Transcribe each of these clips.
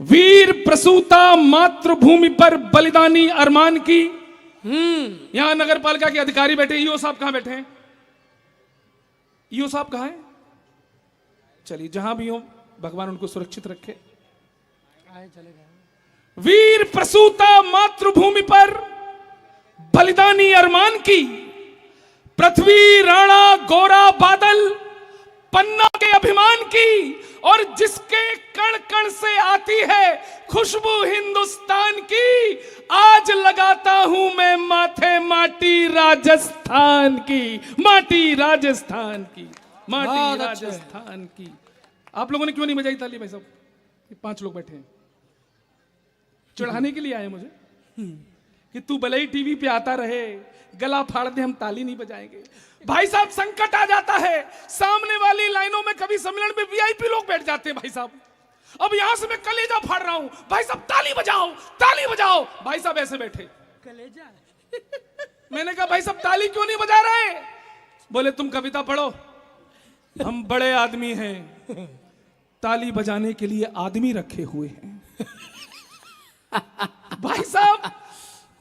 वीर प्रसूता मातृभूमि पर बलिदानी अरमान की। यहां नगर पालिका के अधिकारी बैठे। ईओ साहब कहां बैठे हैं? ईओ साहब कहां हैं? चलिए, जहां भी हो भगवान उनको सुरक्षित रखे। वीर प्रसूता मातृभूमि पर बलिदानी अरमान की। पृथ्वी राणा गोरा बादल पन्ना के अभिमान की, और जिसके कण कण से आती है खुशबू हिंदुस्तान की। आज लगाता हूं मैं माथे माटी राजस्थान की, माटी राजस्थान की, माटी राजस्थान की। आप लोगों ने क्यों नहीं बजाई ताली भाई साहब? 5 लोग बैठे हैं, चढ़ाने के लिए आए मुझे कि तू भले ही टीवी पे आता रहे, गला फाड़ दे, हम ताली नहीं बजाएंगे। भाई साहब, संकट आ जाता है, सामने वाली लाइनों में कभी सम्मेलन में वीआईपी लोग बैठ जाते हैं भाई साहब। अब यहां से मैं कलेजा फाड़ रहा हूं, भाई साहब ताली बजाओ, ताली बजाओ। भाई साहब ऐसे बैठे, कलेजा। मैंने कहा भाई साहब ताली क्यों नहीं बजा रहे? बोले तुम कविता पढ़ो, हम बड़े आदमी हैं, ताली बजाने के लिए आदमी रखे हुए हैं। भाई साहब,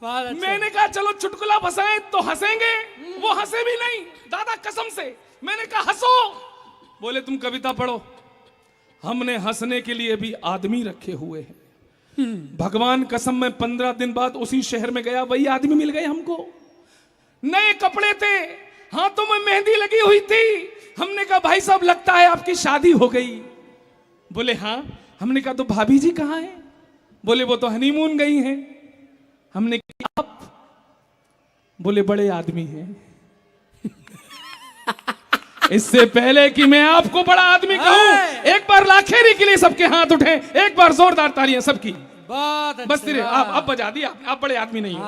मैंने कहा चलो चुटकुला फंसाएं तो हंसेंगे, वो हंसे भी नहीं दादा कसम से। मैंने कहा हंसो, बोले तुम कविता पढ़ो, हमने हंसने के लिए भी आदमी रखे हुए हैं। भगवान कसम, मैं 15 दिन बाद उसी शहर में गया, वही आदमी मिल गए हमको। नए कपड़े थे, हाथों में मेहंदी लगी हुई थी। हमने कहा भाई साहब लगता है आपकी शादी हो गई। बोले हाँ। हमने कहा तो भाभी जी कहां हैं? बोले वो तो हनीमून गई हैं। हमने कहा आप? बोले बड़े आदमी हैं। इससे पहले कि मैं आपको बड़ा आदमी कहूं, एक बार लाखेरी के लिए सबके हाथ उठे, एक बार जोरदार तालियां सबकी। बस तेरे आप बजा दिया, आप बड़े आदमी नहीं हो।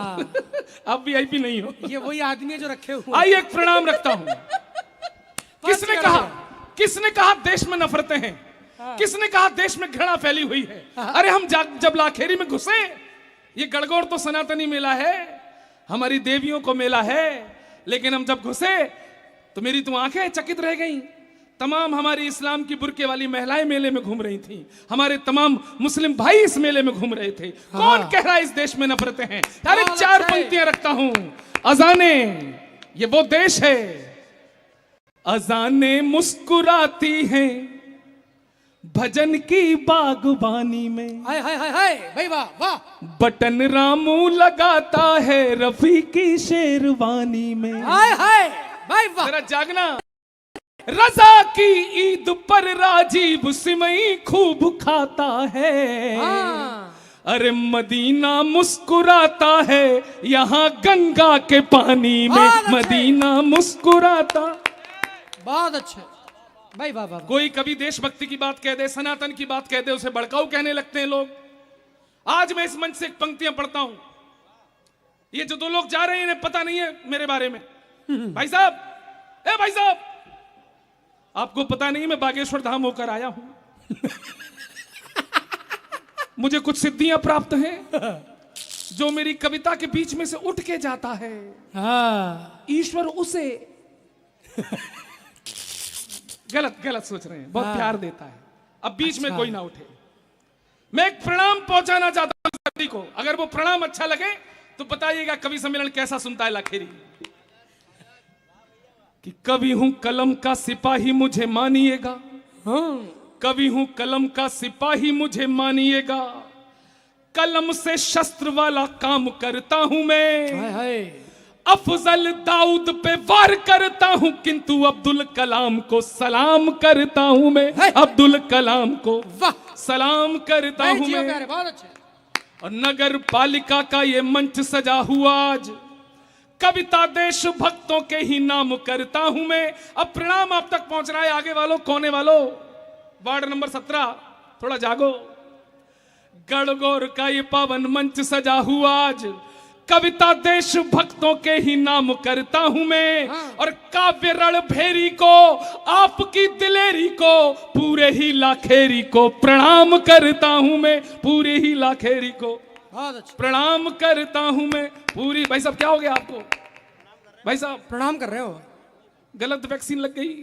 आप वीआईपी नहीं हो, ये वही आदमी है जो रखे हुए। आइए एक प्रणाम रखता हूं। किसने कहा देश में नफरतें हैं? किसने कहा देश में घृणा फैली हुई है? अरे हम जब लाखेरी में घुसे, ये गणगौर तो सनातनी मेला है, हमारी देवियों को मेला है, लेकिन हम जब घुसे तो मेरी तो आंखें चकित रह गईं। तमाम हमारी इस्लाम की बुर्के वाली महिलाएं मेले में घूम रही थीं, हमारे तमाम मुस्लिम भाई इस मेले में घूम रहे थे। कौन कह रहा है इस देश में नफरतें हैं? अरे 4 पंक्तियां रखता हूं। अजाने, ये वो देश है, अजाने मुस्कुराती हैं भजन की बागबानी में। हाय हाय हाय हाय भाई, वाह वाह। बटन रामू लगाता है रफी की शेरवानी में। हाय हाय भाई वाह। जरा जागना। रजा की ईद पर राजीव सिमई खूब खाता है। अरे मदीना मुस्कुराता है यहाँ गंगा के पानी में। मदीना मुस्कुराता। बहुत अच्छे भाई, वाह वाह। कोई कभी देशभक्ति की बात कह दे, सनातन की बात कह दे, उसे भड़काऊ कहने लगते हैं लोग। आज मैं इस मंच से एक पंक्तियां पढ़ता हूं। ये जो 2 लोग जा रहे हैं इन्हें पता नहीं है मेरे बारे में। भाई साहब, ए भाई साहब, आपको पता नहीं मैं बागेश्वर धाम होकर आया हूं। मुझे कुछ सिद्धियां प्राप्त हैं जो मेरी कविता के बीच में से उठ के जाता है। ईश्वर उसे गलत सोच रहे हैं, बहुत प्यार देता है। अब बीच में कोई ना उठे। मैं एक प्रणाम पहुंचाना चाहता हूं सभी को। अगर वो प्रणाम अच्छा लगे तो बताइएगा कवि सम्मेलन कैसा सुनता है लाखेरी। कि कवि हूं कलम का सिपाही मुझे मानिएगा। कवि हूं कलम का सिपाही मुझे मानिएगा। कलम से शस्त्र वाला काम करता हूं मैं। अफजल दाऊद पे वार करता हूं, किंतु अब्दुल कलाम को सलाम करता हूं मैं। अब्दुल कलाम को सलाम करता हूं मैं। बहुत अच्छे। और नगर पालिका का ये मंच सजा हुआ आज, कविता देश भक्तों के ही नाम करता हूं मैं। अब प्रणाम आप तक पहुंच रहा है। आगे वालों, कोने वालों, वार्ड नंबर 17, थोड़ा जागो। गणगौर का ये पावन मंच सजा हुआ आज, कविता देश भक्तों के ही नाम करता हूं मैं। और काव्य रणभेरी को, आपकी दिलेरी को, पूरे ही लाखेरी को प्रणाम करता हूं मैं। पूरे ही लाखेरी को प्रणाम करता हूं मैं। पूरी। भाई साहब क्या हो गया आपको? भाई साहब प्रणाम कर रहे हो? गलत वैक्सीन लग गई?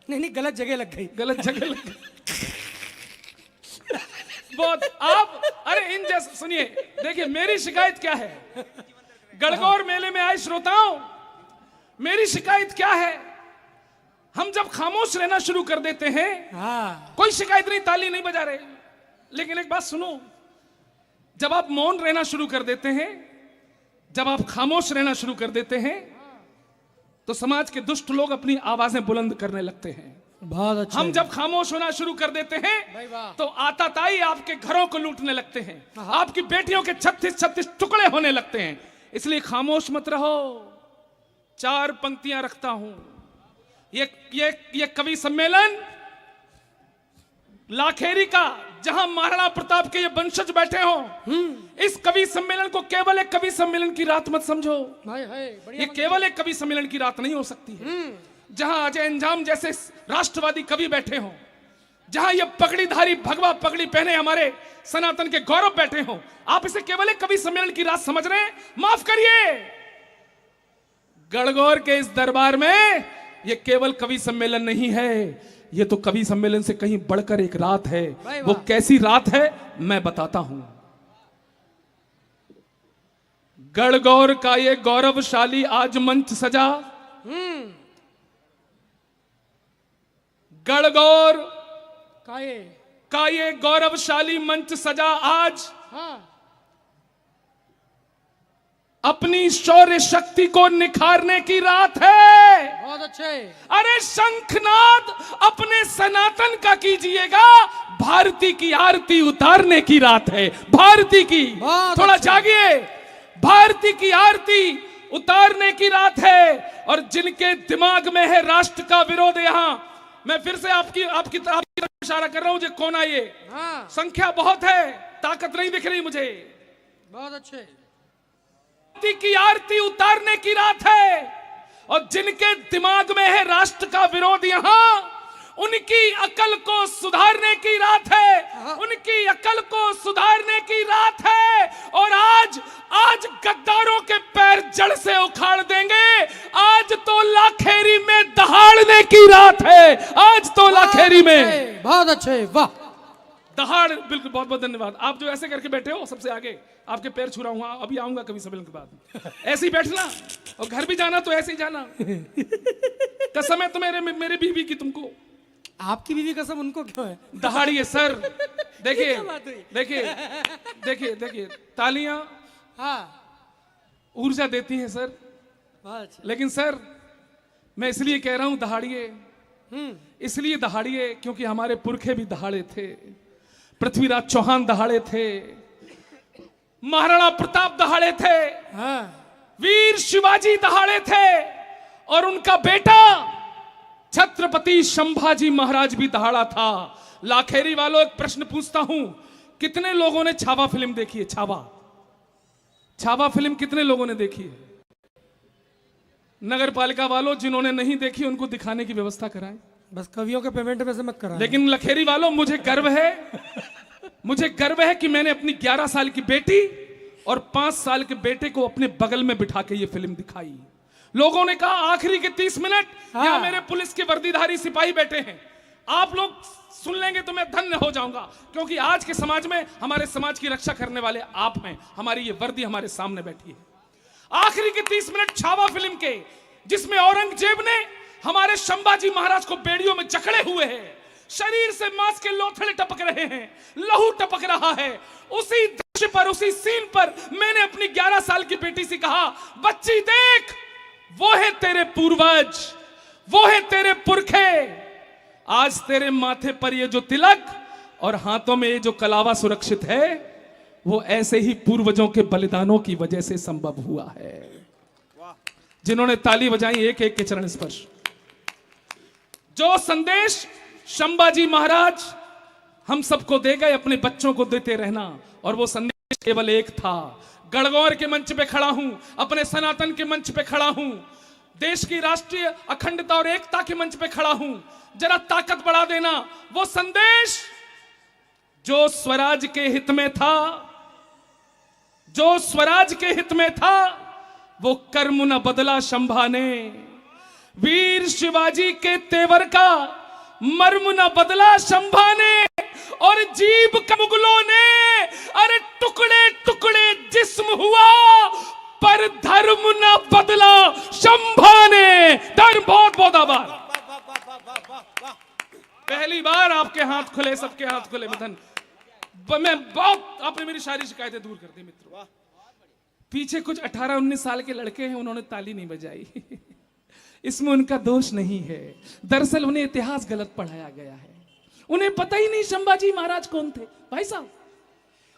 नहीं, गलत जगह लग गई। गलत जगह लग गई। बहुत आप, अरे इन जैसे सुनिए, देखिए मेरी शिकायत क्या है, गणगौर मेले में आए श्रोताओं, मेरी शिकायत क्या है, हम जब खामोश रहना शुरू कर देते हैं, हाँ कोई शिकायत नहीं, ताली नहीं बजा रहे, लेकिन एक बात सुनो, जब आप मौन रहना शुरू कर देते हैं, जब आप खामोश रहना शुरू कर देते हैं, तो समाज के दुष्ट लोग अपनी आवाजें बुलंद करने लगते हैं। बहुत अच्छा। हम जब खामोश होना शुरू कर देते भाई हैं, वाह। तो आताताई आपके घरों को लूटने लगते हैं, आपकी बेटियों के 36-36 टुकड़े होने लगते हैं। इसलिए खामोश मत रहो। 4 पंक्तियां रखता हूं। ये कवि सम्मेलन लाखेरी का, जहां महाराणा प्रताप के ये वंशज बैठे हो, इस कवि सम्मेलन को केवल एक कवि सम्मेलन की रात मत समझो। ये केवल एक कवि सम्मेलन की रात नहीं हो सकती है। जहां अजय अंजाम जैसे राष्ट्रवादी कवि बैठे हो, जहां ये पगड़ीधारी भगवा पगड़ी पहने हमारे सनातन के गौरव बैठे हो, आप इसे केवल एक कवि सम्मेलन की रात समझ रहे हैं? माफ करिए, गणगौर के इस दरबार में ये केवल कवि सम्मेलन नहीं है, ये तो कवि सम्मेलन से कहीं बढ़कर एक रात है। वो कैसी रात है मैं बताता हूं। गणगौर का ये गौरवशाली आज मंच सजा, गणगौर का ये गौरवशाली मंच सजा आज अपनी शौर्य शक्ति को निखारने की रात है। बहुत अच्छे। अरे शंखनाद अपने सनातन का कीजिएगा, भारती की आरती उतारने की रात है। भारती की, थोड़ा जागिए, भारती की आरती उतारने की रात है। और जिनके दिमाग में है राष्ट्र का विरोध, यहां मैं फिर से आपकी तरफ इशारा कर रहा हूं, कौन है ये? संख्या बहुत है, ताकत नहीं दिख रही मुझे। बहुत अच्छे। की आरती उतारने की रात है, और जिनके दिमाग में है राष्ट्र का विरोध, यहां उनकी अकल को सुधारने की रात है। उनकी अकल को सुधारने की रात है। और आज गद्दारों के पैर जड़ से उखाड़ देंगे। आज तो लाखेरी में दहाड़ने की रात है। आज तो लाखेरी में। बहुत अच्छे, वाह। दहाड़, बिल्कुल, बहुत बहुत धन्यवाद। आप जो ऐसे करके बैठे हो सबसे आगे, आपके पैर छू रहा हूं, अभी आऊंगा कभी सम्मेलन के बाद। ऐसे ही बैठना, और घर भी जाना तो ऐसे ही जाना। कसम है तो मेरे बीवी की तुमको। आपकी बीवी कसम उनको क्यों है? दहाड़िए सर। देखिए देखिए देखिए देखिए, तालियां ऊर्जा देती हैं सर। लेकिन सर मैं इसलिए कह रहा हूं दहाड़िए, इसलिए दहाड़िए क्योंकि हमारे पुरखे भी दहाड़े थे। पृथ्वीराज चौहान दहाड़े थे, महाराणा प्रताप दहाड़े थे, वीर शिवाजी दहाड़े थे, और उनका बेटा छत्रपति संभाजी महाराज भी दहाड़ा था। लाखेरी वालों, एक प्रश्न पूछता हूं, कितने लोगों ने छावा फिल्म देखी है? छावा फिल्म कितने लोगों ने देखी है? नगर पालिका वालों, जिन्होंने नहीं देखी उनको दिखाने की व्यवस्था कराएं। बस कवियों के पेमेंट में से मत कराएं। लेकिन लखेरी वालों, मुझे गर्व है कि मैंने अपनी 11 साल की बेटी और 5 साल के बेटे को अपने बगल में बिठा के ये फिल्म दिखाई। लोगों ने कहा आखिरी के 30 मिनट यहां मेरे पुलिस के वर्दीधारी सिपाही बैठे हैं, आप लोग सुन लेंगे तो मैं धन्य हो जाऊंगा, क्योंकि आज के समाज में हमारे समाज की रक्षा करने वाले आप हैं। हमारी ये वर्दी हमारे सामने बैठी है। आखिरी के 30 मिनट छावा फिल्म के, जिसमें औरंगजेब ने हमारे संभाजी महाराज को बेड़ियों में जकड़े हुए हैं, शरीर से मांस के लोथड़े टपक रहे हैं, लहू टपक रहा है, उसी दृश्य पर, उसी सीन पर मैंने अपनी 11 साल की बेटी से कहा, बच्ची देख, वो है तेरे पूर्वज, वो है तेरे पुरखे। आज तेरे माथे पर ये जो तिलक और हाथों में ये जो कलावा सुरक्षित है, वो ऐसे ही पूर्वजों के बलिदानों की वजह से संभव हुआ है, जिन्होंने ताली बजाई एक एक के चरण स्पर्श। जो संदेश संभाजी महाराज हम सबको दे गए, अपने बच्चों को देते रहना, और वो संदेश केवल एक था। गणगौर के मंच पे खड़ा हूं, अपने सनातन के मंच पे खड़ा हूं, देश की राष्ट्रीय अखंडता और एकता के मंच पे खड़ा हूं, जरा ताकत बढ़ा देना। वो संदेश जो स्वराज के हित में था, जो स्वराज के हित में था, वो कर्म न बदला संभा ने। वीर शिवाजी के तेवर का मर्म न बदला संभा ने, और जीभ का मुगलों ने धर्म न बदला शंभा ने धर्म। बहुत बहुत आभार। पहली बार आपके हाथ खुले, सबके हाथ खुले। मैं बहुत, आपने मेरी सारी शिकायतें दूर कर दी मित्रों। पीछे कुछ 18-19 साल के लड़के हैं, उन्होंने ताली नहीं बजाई। इसमें उनका दोष नहीं है। दरअसल उन्हें इतिहास गलत पढ़ाया गया है। उन्हें पता ही नहीं संभाजी महाराज कौन थे। भाई साहब,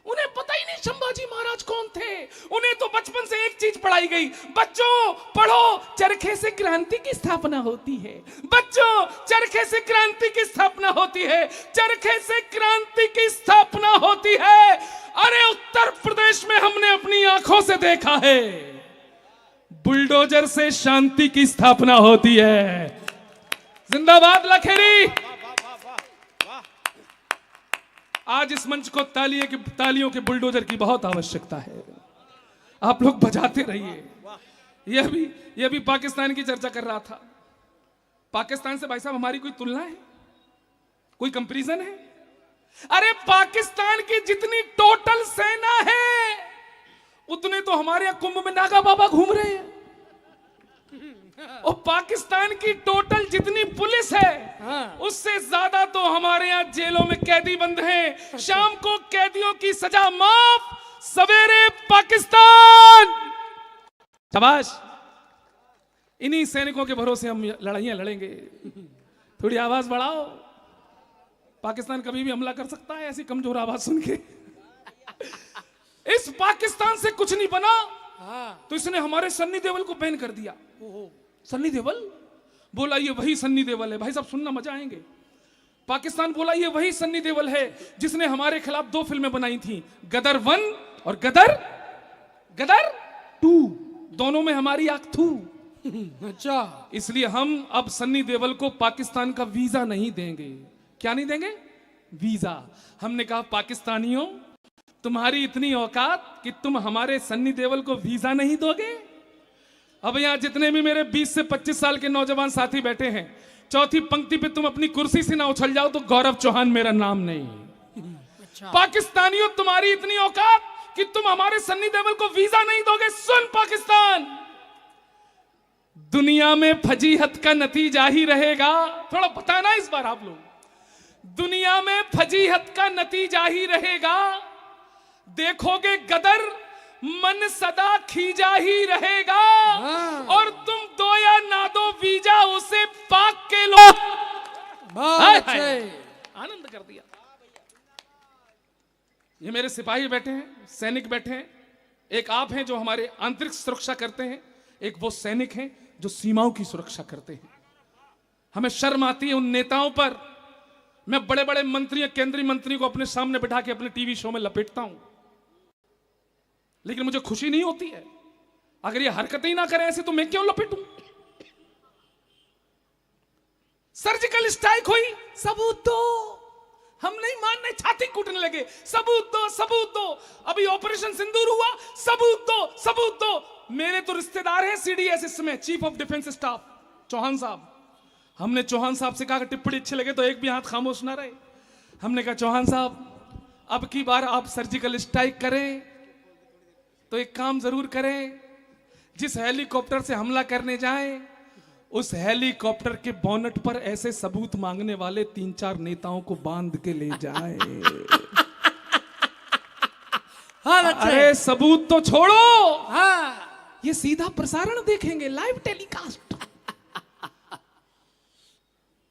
उन्हें पता ही नहीं संभाजी महाराज कौन थे। उन्हें तो बचपन से एक चीज पढ़ाई गई, बच्चों पढ़ो, चरखे से क्रांति की स्थापना होती है। बच्चों, चरखे से क्रांति की स्थापना होती है, चरखे से क्रांति की स्थापना होती है। अरे उत्तर प्रदेश में हमने अपनी आंखों से देखा है, बुलडोजर से शांति की स्थापना होती है। जिंदाबाद लखेरी। आज इस मंच को तालियों के बुलडोजर की बहुत आवश्यकता है। आप लोग बजाते रहिए। यह भी पाकिस्तान की चर्चा कर रहा था। पाकिस्तान से भाई साहब हमारी कोई तुलना है, कोई कंपैरिजन है? अरे पाकिस्तान की जितनी टोटल सेना है उतने तो हमारे यहां कुंभ में नागा बाबा घूम रहे हैं। और पाकिस्तान की टोटल जितनी पुलिस है उससे ज्यादा तो हमारे यहां जेलों में कैदी बंद हैं। शाम को कैदियों की सजा माफ, सवेरे पाकिस्तान। शाबाश। इन्हीं सैनिकों के भरोसे हम लड़ाइयां लड़ेंगे। थोड़ी आवाज बढ़ाओ। पाकिस्तान कभी भी हमला कर सकता है ऐसी कमजोर आवाज सुन के। इस पाकिस्तान से कुछ नहीं बना तो इसने हमारे सन्नी देओल को बैन कर दिया। सन्नी देओल बोला ये वही सन्नी देओल है। भाई साहब सुनना, मजा आएंगे। पाकिस्तान बोला ये वही सन्नी देओल है जिसने हमारे खिलाफ 2 फिल्में बनाई थी, गदर 1 और गदर 2। दोनों में हमारी आंख थू। अच्छा, इसलिए हम अब सन्नी देओल को पाकिस्तान का वीजा नहीं देंगे। क्या नहीं देंगे? वीजा। हमने कहा पाकिस्तानियों, तुम्हारी इतनी औकात कि तुम हमारे सन्नी देओल को वीजा नहीं दोगे? अब यहां जितने भी मेरे 20 से 25 साल के नौजवान साथी बैठे हैं, चौथी पंक्ति पे तुम अपनी कुर्सी से ना उछल जाओ तो गौरव चौहान मेरा नाम नहीं। अच्छा। पाकिस्तानियों, तुम्हारी इतनी औकात कि तुम हमारे सन्नी देओल को वीजा नहीं दोगे। सुन पाकिस्तान, दुनिया में फजीहत का नतीजा ही रहेगा। थोड़ा बताना इस बार आप लोग। दुनिया में फजीहत का नतीजा ही रहेगा। देखोगे गदर, मन सदा खींचा ही रहेगा। और तुम दो या ना दो वीजा, उसे पाक के लो। आनंद कर दिया। ये मेरे सिपाही बैठे हैं, सैनिक बैठे हैं। एक आप हैं जो हमारे आंतरिक सुरक्षा करते हैं, एक वो सैनिक हैं जो सीमाओं की सुरक्षा करते हैं। हमें शर्म आती है उन नेताओं पर। मैं बड़े बड़े मंत्री, केंद्रीय मंत्री को अपने सामने बिठा के अपने टीवी शो में लपेटता हूं, लेकिन मुझे खुशी नहीं होती है। अगर ये हरकतें ही ना करें ऐसे तो मैं क्यों लपेटूं? सर्जिकल स्ट्राइक हुई, सबूत दो। हम नहीं मानने, छाती कूटने लगे। सबूत दो, सबूत दो। अभी ऑपरेशन सिंदूर हुआ, सबूत दो, सबूत दो। मेरे तो रिश्तेदार हैं CDS में, chief of defence staff Chauhan साहब। हमने चौहान साहब से कहा कि टिप्पणी अच्छे लगे तो एक भी हाथ खामोश ना रहे। हमने कहा चौहान साहब, अब की बार आप सर्जिकल स्ट्राइक करें तो एक काम जरूर करें, जिस हेलीकॉप्टर से हमला करने जाएं उस हेलीकॉप्टर के बोनट पर ऐसे सबूत मांगने वाले 3-4 नेताओं को बांध के ले जाएं। अरे सबूत तो छोड़ो, ये सीधा प्रसारण देखेंगे, लाइव टेलीकास्ट।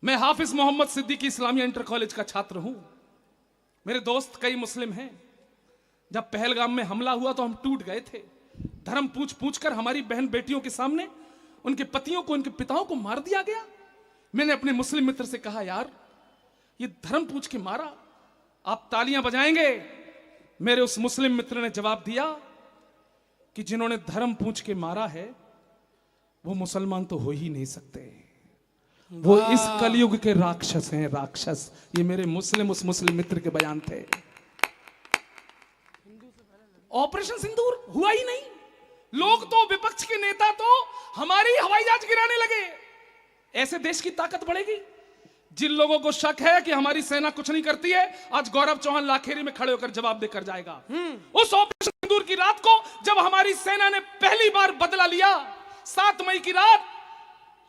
मैं हाफिज मोहम्मद सिद्दीकी इस्लामिया इंटर कॉलेज का छात्र हूं। मेरे दोस्त कई मुस्लिम हैं। जब पहलगाम में हमला हुआ तो हम टूट गए थे। धर्म पूछ पूछ कर हमारी बहन बेटियों के सामने उनके पतियों को, उनके पिताओं को मार दिया गया। मैंने अपने मुस्लिम मित्र से कहा, यार ये धर्म पूछ के मारा, आप तालियां बजाएंगे? मेरे उस मुस्लिम मित्र ने जवाब दिया कि जिन्होंने धर्म पूछ के मारा है वो मुसलमान तो हो ही नहीं सकते, वो इस कलयुग के राक्षस हैं, राक्षस। ये मेरे उस मुस्लिम मित्र के बयान थे। ऑपरेशन सिंदूर हुआ ही नहीं। लोग तो, विपक्ष के नेता तो हमारी हवाई जहाज गिराने लगे। ऐसे देश की ताकत बढ़ेगी? जिन लोगों को शक है कि हमारी सेना कुछ नहीं करती है, आज गौरव चौहान लाखेरी में खड़े होकर जवाब देकर जाएगा। उस ऑपरेशन सिंदूर सिंदूर की रात को जब हमारी सेना ने पहली बार बदला लिया, 7 मई की रात,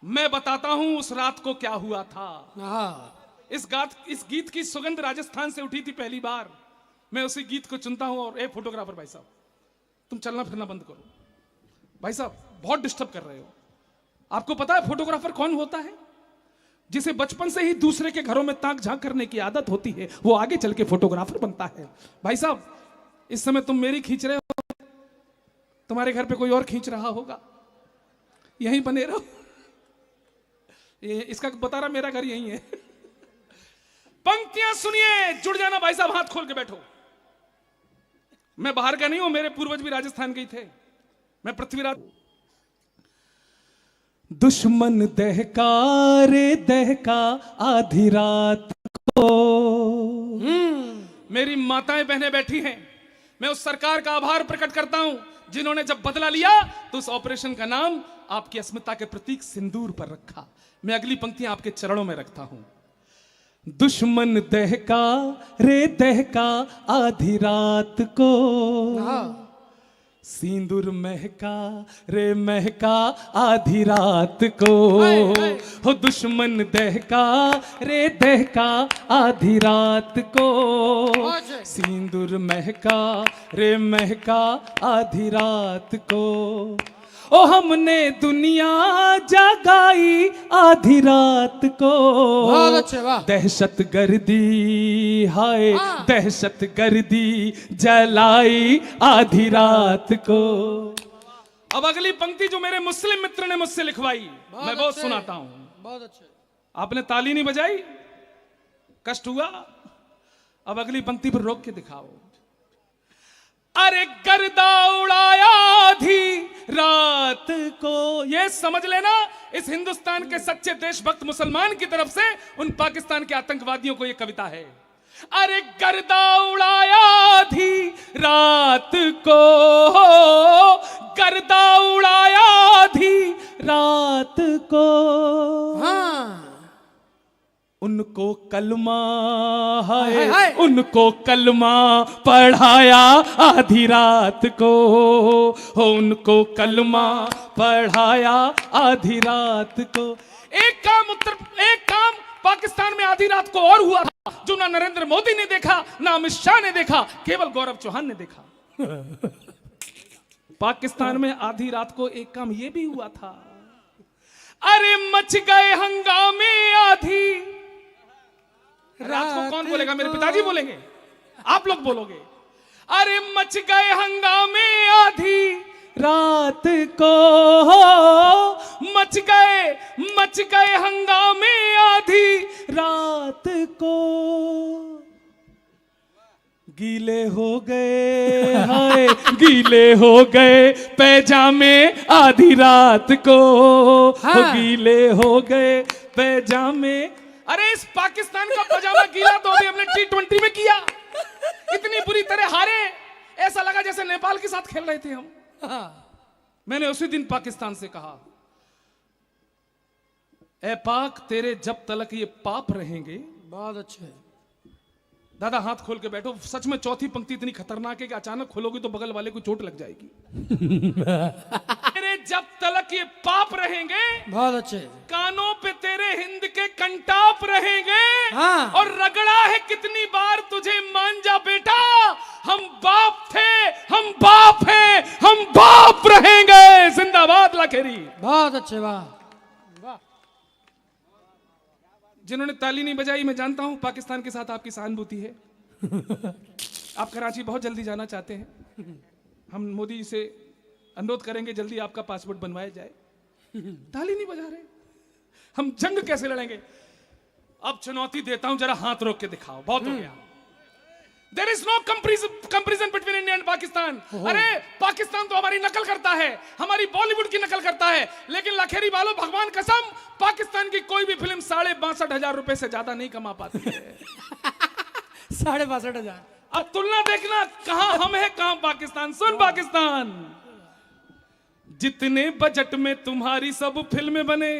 मैं बताता हूं उस रात को क्या हुआ था। हाँ इस गीत की सुगंध राजस्थान से उठी थी पहली बार। मैं उसी गीत को चुनता हूं। और फोटोग्राफर भाई साहब, तुम चलना फिरना बंद करो। भाई साहब बहुत डिस्टर्ब कर रहे हो। आपको पता है फोटोग्राफर कौन होता है? जिसे बचपन से ही दूसरे के घरों में ताक झांक करने की आदत होती है, वो आगे चल के फोटोग्राफर बनता है। भाई साहब इस समय तुम मेरी खींच रहे हो, तुम्हारे घर पे कोई और खींच रहा होगा, यहीं बने रहो। इसका बता रहा मेरा घर यहीं है। पंक्तियां सुनिए, जुड़ जाना भाई साहब, हाथ खोल के बैठो। मैं बाहर का नहीं हूं, मेरे पूर्वज भी राजस्थान के ही थे। मैं पृथ्वीराज। दुश्मन दहका रे दहका आधी रात को। मेरी माताएं बहनें बैठी हैं, मैं उस सरकार का आभार प्रकट करता हूं जिन्होंने जब बदला लिया तो उस ऑपरेशन का नाम आपकी अस्मिता के प्रतीक सिंदूर पर रखा। मैं अगली पंक्तियां आपके चरणों में रखता हूं। दुश्मन दहका रे दहका आधी रात को, सिंदूर महका रे महका आधी रात को। हो दुश्मन दहका रे दहका आधी रात को, सिंदूर महका रे महका आधी रात को। ओ हमने दुनिया जगाई आधी रात को। बहुत अच्छे, वाह। दहशत गर्दी हाय दहशत गर्दी जलाई आधी रात को। अब अगली पंक्ति जो मेरे मुस्लिम मित्र ने मुझसे लिखवाई, मैं बहुत सुनाता हूं। बहुत अच्छे। आपने ताली नहीं बजाई, कष्ट हुआ। अब अगली पंक्ति पर रोक के दिखाओ। अरे गर्दा उड़ाया आधी रात को। ये समझ लेना, इस हिंदुस्तान के सच्चे देशभक्त मुसलमान की तरफ से उन पाकिस्तान के आतंकवादियों को यह कविता है। अरे गर्दा उड़ाया आधी रात को, गर्दा उड़ाया आधी रात को। हाँ। उनको कलमा है, उनको कलमा पढ़ाया आधी रात को। हो उनको कलमा पढ़ाया आधी रात को। एक काम पाकिस्तान में आधी रात को और हुआ था, जो ना नरेंद्र मोदी ने देखा, ना अमित शाह ने देखा, केवल गौरव चौहान ने देखा। पाकिस्तान में आधी रात को एक काम यह भी हुआ था। अरे मच गए हंगामे आधी रात को। कौन बोलेगा? मेरे पिताजी बोलेंगे, आप लोग बोलोगे। अरे मच गए हंगामे आधी रात को, मच गए हंगामे आधी रात को। गीले हो गए हाय गीले हो गए पैजामे आधी रात को। हाँ। गीले हो गए पैजामे। अरे इस पाकिस्तान का पजामा गीला तो अभी हमने T20 में किया। इतनी बुरी तरह हारे, ऐसा लगा जैसे नेपाल के साथ खेल रहे थे हम। मैंने उसी दिन पाकिस्तान से कहा, ए पाक तेरे जब तलक ये पाप रहेंगे। बहुत अच्छे दादा, हाथ खोल के बैठो। सच में चौथी पंक्ति इतनी खतरनाक है कि अचानक खोलोगी तो बगल वाले को चोट लग जाएगी। तेरे जब तलक ये पाप रहेंगे। बहुत अच्छे। कानों पे तेरे हिंद के कंटाप रहेंगे। हाँ। और रगड़ा है कितनी बार तुझे मान जा बेटा, हम बाप थे, हम बाप हैं, हम बाप रहेंगे। जिंदाबाद लाखेरी। बहुत अच्छे, वाह। जिन्होंने ताली नहीं बजाई, मैं जानता हूं पाकिस्तान के साथ आपकी सहानुभूति है। आप कराची बहुत जल्दी जाना चाहते हैं। हम मोदी से अनुरोध करेंगे जल्दी आपका पासपोर्ट बनवाया जाए। ताली नहीं बजा रहे, हम जंग कैसे लड़ेंगे? अब चुनौती देता हूं, जरा हाथ रोक के दिखाओ। बहुत हो गया। There is no comparison between India and Pakistan. अरे पाकिस्तान तो हमारी नकल करता है, हमारी बॉलीवुड की नकल करता है, लेकिन लखेरी वालों भगवान कसम पाकिस्तान की कोई भी फिल्म 62,500 रुपए से ज्यादा नहीं कमा पाती है। 62,500। अब तुलना देखना, कहां हम है कहां पाकिस्तान। सुन पाकिस्तान, जितने बजट में तुम्हारी सब फिल्में बने,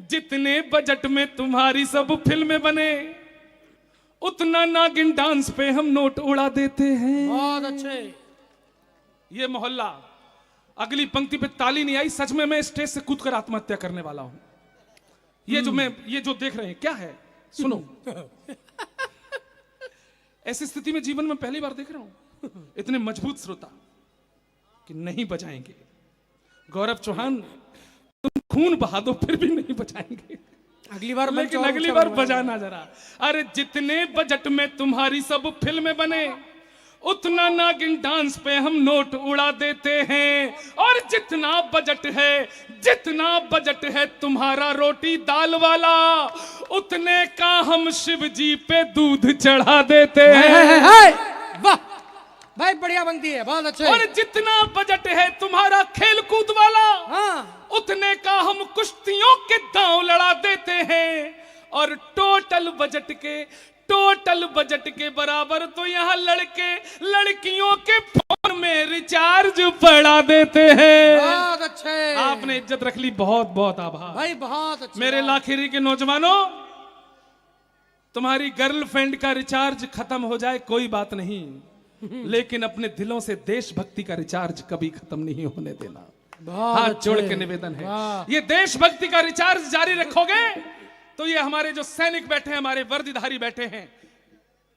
जितने बजट में तुम्हारी सब फिल्में बने, उतना नागिन डांस पे हम नोट उड़ा देते हैं। बहुत अच्छे। ये मोहल्ला, अगली पंक्ति पे ताली नहीं आई, सच में मैं स्टेज से कूदकर आत्महत्या करने वाला हूं। ये जो देख रहे हैं क्या है, सुनो। ऐसी स्थिति में जीवन में पहली बार देख रहा हूं इतने मजबूत श्रोता कि नहीं बजाएंगे। गौरव चौहान, तुम खून बहा दो फिर भी नहीं बजाएंगे अगली बार, लेकिन अगली बार बजाना जरा। अरे जितने बजट में तुम्हारी सब फिल्में बने, उतना नागिन डांस पे हम नोट उड़ा देते हैं। और जितना बजट है तुम्हारा रोटी दाल वाला, उतने का हम शिव जी पे दूध चढ़ा देते हैं। वाह भाई, बढ़िया बनती है, बहुत अच्छे। और जितना बजट है तुम्हारा खेल कूद वाला, हाँ, उतने का हम कुश्तियों के दांव लड़ा देते हैं। और टोटल बजट के बराबर तो यहाँ लड़कियों के फोन में रिचार्ज बढ़ा देते हैं। बहुत अच्छे, आपने इज्जत रख ली, बहुत बहुत आभार भाई, बहुत अच्छे। मेरे लाखेरी के नौजवानों, तुम्हारी गर्लफ्रेंड का रिचार्ज खत्म हो जाए कोई बात नहीं, लेकिन अपने दिलों से देशभक्ति का रिचार्ज कभी खत्म नहीं होने देना। हाथ जोड़ के निवेदन है, ये देशभक्ति का रिचार्ज जारी रखोगे तो ये हमारे जो सैनिक बैठे हैं, हमारे वर्दीधारी बैठे हैं,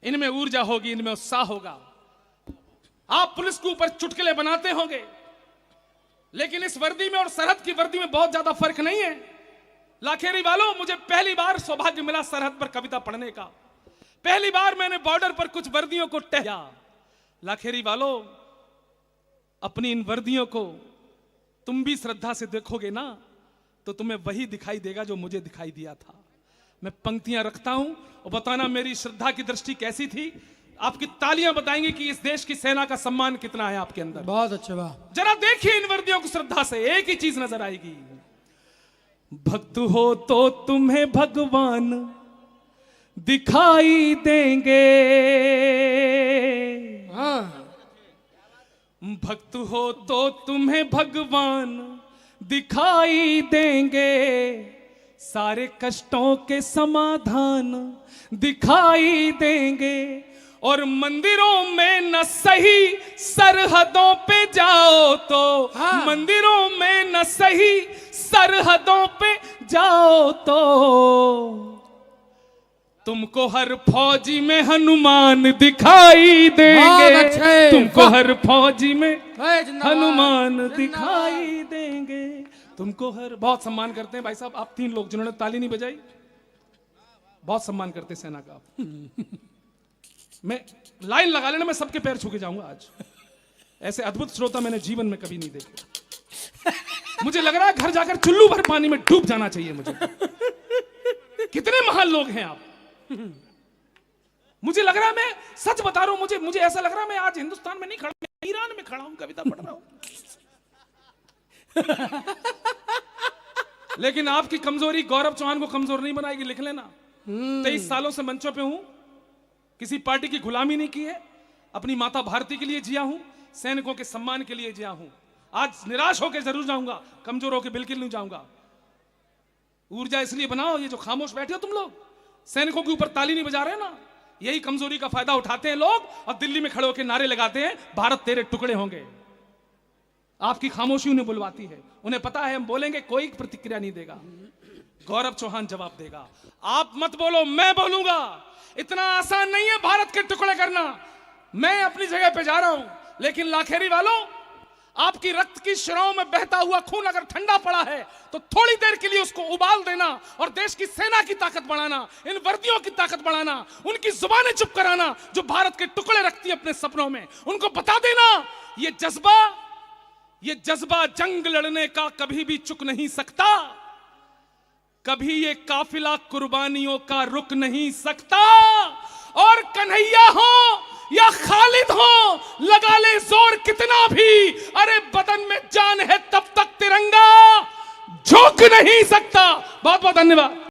इनमें ऊर्जा होगी, इनमें उत्साह होगा। आप पुलिस के ऊपर चुटकुले बनाते होंगे, लेकिन इस वर्दी में और सरहद की वर्दी में बहुत ज्यादा फर्क नहीं है। लाखेरी वालों, मुझे पहली बार सौभाग्य मिला सरहद पर कविता पढ़ने का। पहली बार मैंने बॉर्डर पर कुछ वर्दियों को टहला। लाखेरी वालों, अपनी इन वर्दियों को तुम भी श्रद्धा से देखोगे ना, तो तुम्हें वही दिखाई देगा जो मुझे दिखाई दिया था। मैं पंक्तियां रखता हूं और बताना मेरी श्रद्धा की दृष्टि कैसी थी। आपकी तालियां बताएंगी कि इस देश की सेना का सम्मान कितना है आपके अंदर। बहुत अच्छे, वाह। जरा देखिए इन वर्दियों को श्रद्धा से, एक ही चीज नजर आएगी। भक्त हो तो तुम्हें भगवान दिखाई देंगे, हाँ। भक्त हो तो तुम्हें भगवान दिखाई देंगे, सारे कष्टों के समाधान दिखाई देंगे। और मंदिरों में न सही सरहदों पे जाओ तो, हाँ। मंदिरों में न सही सरहदों पे जाओ तो, तुमको हर फौजी में हनुमान दिखाई देंगे। तुमको हर फौजी में हनुमान दिखाई देंगे। तुमको हर, बहुत सम्मान करते हैं भाई साहब आप तीन लोग जिन्होंने ताली नहीं बजाई, बहुत सम्मान करते हैं सेना का आप। मैं लाइन लगा लेना, मैं सबके पैर छू के जाऊंगा आज। ऐसे अद्भुत श्रोता मैंने जीवन में कभी नहीं देखे। मुझे लग रहा है घर जाकर चुल्लू भर पानी में डूब जाना चाहिए मुझे। कितने महान लोग हैं आप। मुझे लग रहा है, मैं सच बता रहा हूं, मुझे ऐसा लग रहा है मैं आज हिंदुस्तान में नहीं खड़ा, मैं ईरान में खड़ा हूं, कविता पढ़ रहा हूं। लेकिन आपकी कमजोरी गौरव चौहान को कमजोर नहीं बनाएगी, लिख लेना। 23 सालों से मंचों पे हूं, किसी पार्टी की गुलामी नहीं की है, अपनी माता भारती के लिए जिया हूं, सैनिकों के सम्मान के लिए जिया हूं। आज निराश होकर जरूर जाऊंगा, कमजोर होकर बिल्कुल नहीं जाऊंगा। ऊर्जा इसलिए बनाओ, ये जो खामोश बैठे हो तुम लोग, सैनिकों के ऊपर ताली नहीं बजा रहे ना, यही कमजोरी का फायदा उठाते हैं लोग और दिल्ली में खड़े होकर नारे लगाते हैं, भारत तेरे टुकड़े होंगे। आपकी खामोशी उन्हें बुलवाती है, उन्हें पता है हम बोलेंगे कोई प्रतिक्रिया नहीं देगा, गौरव चौहान जवाब देगा। आप मत बोलो, मैं बोलूंगा। इतना आसान नहीं है भारत के टुकड़े करना। मैं अपनी जगह पे जा रहा हूं, लेकिन लाखेरी वालों, आपकी रक्त की शिराओं में बहता हुआ खून अगर ठंडा पड़ा है तो थोड़ी देर के लिए उसको उबाल देना और देश की सेना की ताकत बढ़ाना, इन वर्दियों की ताकत बढ़ाना, उनकी जुबानें चुप कराना जो भारत के टुकड़े रखती है अपने सपनों में, उनको बता देना ये जज्बा जंग लड़ने का कभी भी चुक नहीं सकता, कभी ये काफिला कुर्बानियों का रुक नहीं सकता। और कन्हैया हो या खालिद हो, लगा ले जोर कितना भी, अरे बदन में जान है तब तक तिरंगा झुक नहीं सकता। बहुत बहुत धन्यवाद।